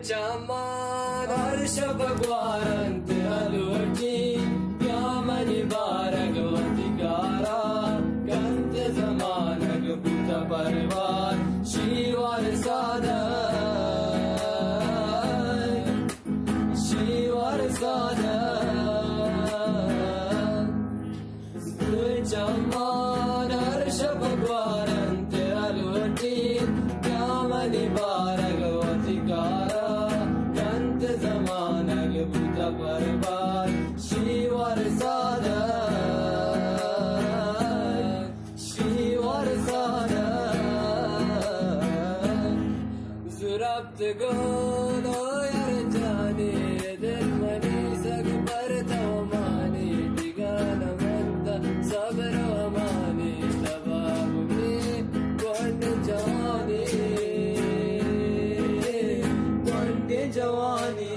Chaman harsha bhagwarant aluji Yamani bharagavati gara Kante zamanag buddha parvar Shivar sadhay Shivar sadhay Chaman harsha bhagwarant aluji Yamani bharagavati gara Zamanag Buddha Parvar Shivar sadhay Shivar sadhay Zurabt gono yar jane Dil mani sag parta mani Digana manda sabra mani Tabab mein Gwand jawani Gwand jawani